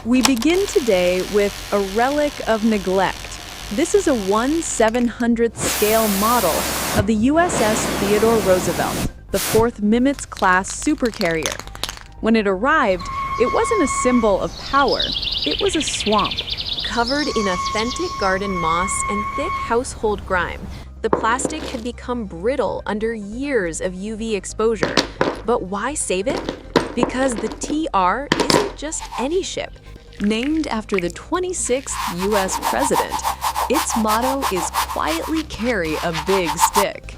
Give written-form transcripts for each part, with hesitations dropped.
We begin today with a relic of neglect. This is a 1/700th scale model of the USS Theodore Roosevelt, the fourth Nimitz-class supercarrier. When it arrived, it wasn't a symbol of power, it was a swamp. Covered in authentic garden moss and thick household grime, the plastic had become brittle under years of UV exposure. But why save it? Because the TR isn't just any ship. Named after the 26th US president, its motto is quietly carry a big stick.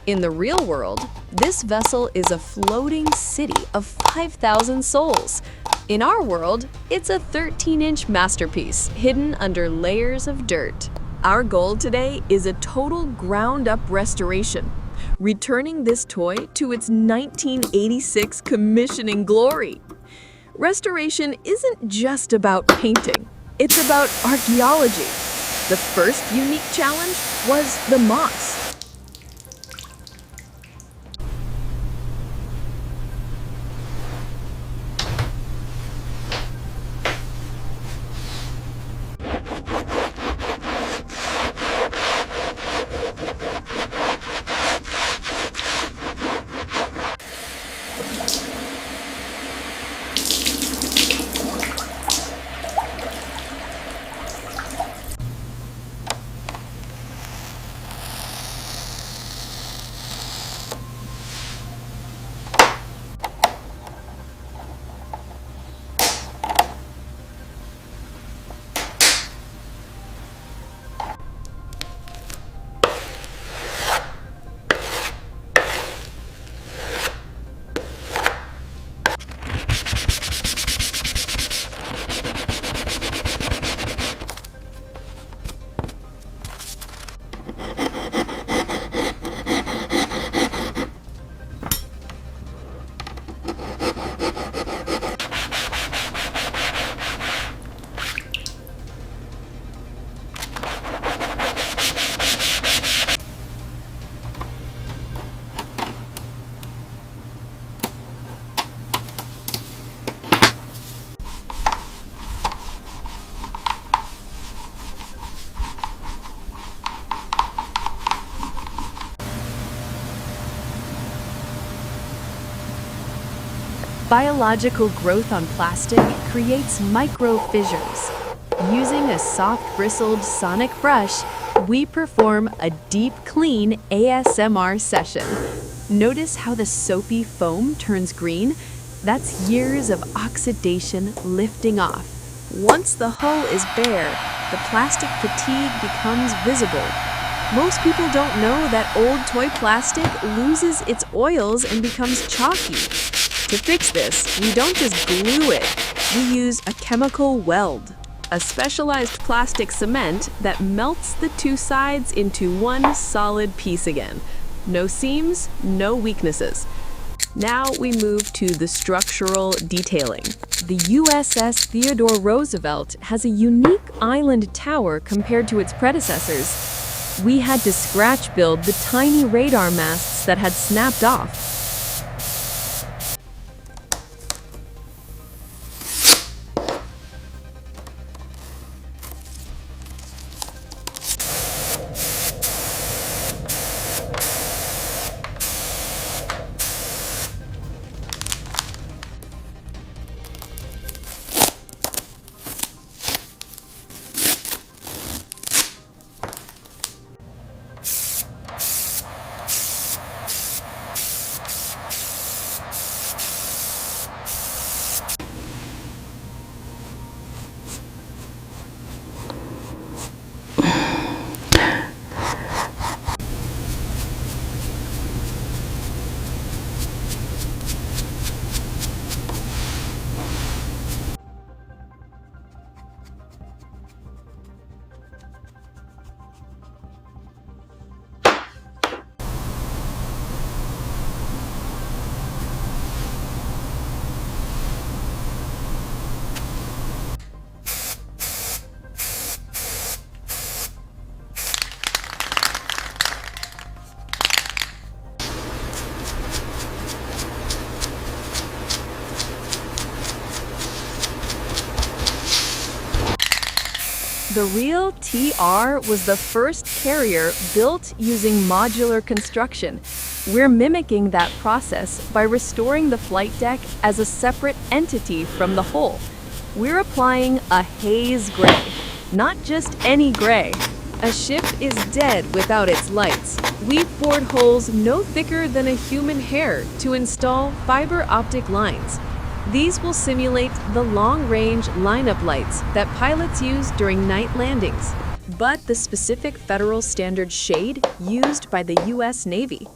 In the real world, this vessel is a floating city of 5,000 souls. In our world, it's a 13-inch masterpiece hidden under layers of dirt. Our goal today is a total ground-up restoration, returning this toy to its 1986 commissioning glory. Restoration isn't just about painting, it's about archaeology. The first unique challenge was the moss. Biological growth on plastic creates micro-fissures. Using a soft-bristled sonic brush, we perform a deep clean ASMR session. Notice how the soapy foam turns green? That's years of oxidation lifting off. Once the hull is bare, the plastic fatigue becomes visible. Most people don't know that old toy plastic loses its oils and becomes chalky. To fix this, we don't just glue it, we use a chemical weld, a specialized plastic cement that melts the two sides into one solid piece again. No seams, no weaknesses. Now we move to the structural detailing. The USS Theodore Roosevelt has a unique island tower compared to its predecessors. We had to scratch build the tiny radar masts that had snapped off. The real TR was the first carrier built using modular construction. We're mimicking that process by restoring the flight deck as a separate entity from the hull. We're applying a haze gray, not just any gray. A ship is dead without its lights. We've bored holes no thicker than a human hair to install fiber optic lines. These will simulate the long-range lineup lights that pilots use during night landings, but the specific federal standard shade used by the U.S. Navy.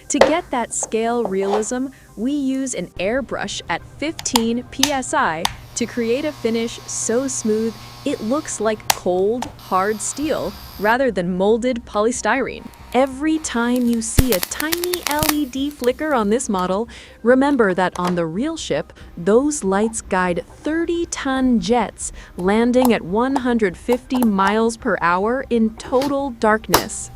To get that scale realism, we use an airbrush at 15 psi to create a finish so smooth it looks like cold, hard steel rather than molded polystyrene. Every time you see a tiny LED flicker on this model, remember that on the real ship, those lights guide 30-ton jets landing at 150 miles per hour in total darkness.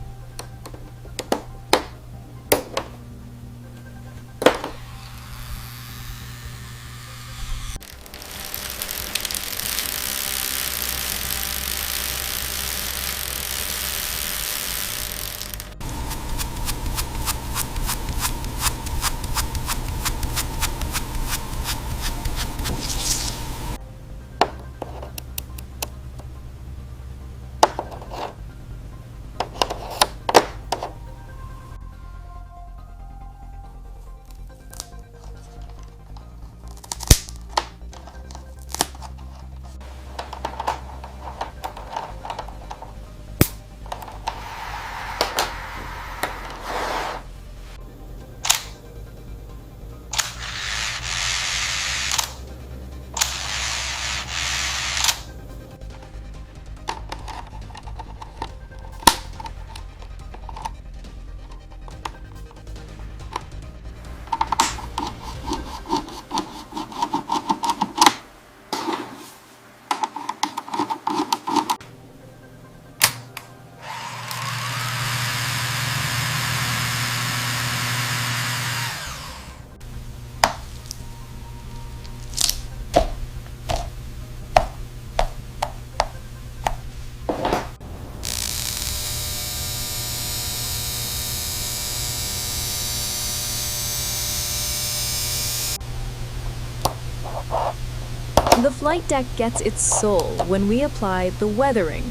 The flight deck gets its soul when we apply the weathering.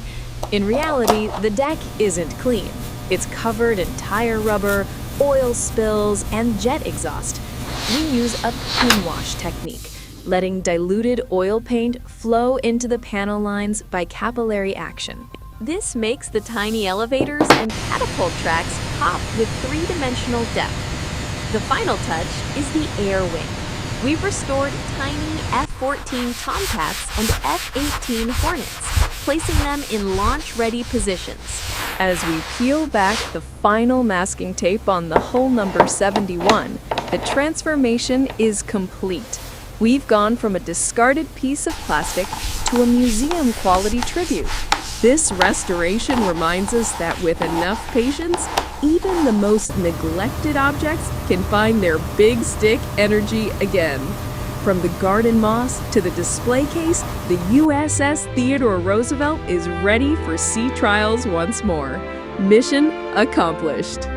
In reality, the deck isn't clean. It's covered in tire rubber, oil spills, and jet exhaust. We use a pin wash technique, letting diluted oil paint flow into the panel lines by capillary action. This makes the tiny elevators and catapult tracks pop with three-dimensional depth. The final touch is the air wing. We've restored tiny F-14 Tomcats and F-18 Hornets, placing them in launch-ready positions. As we peel back the final masking tape on the hull number 71, the transformation is complete. We've gone from a discarded piece of plastic to a museum-quality tribute. This restoration reminds us that with enough patience, even the most neglected objects can find their big stick energy again. From the garden moss to the display case, the USS Theodore Roosevelt is ready for sea trials once more. Mission accomplished.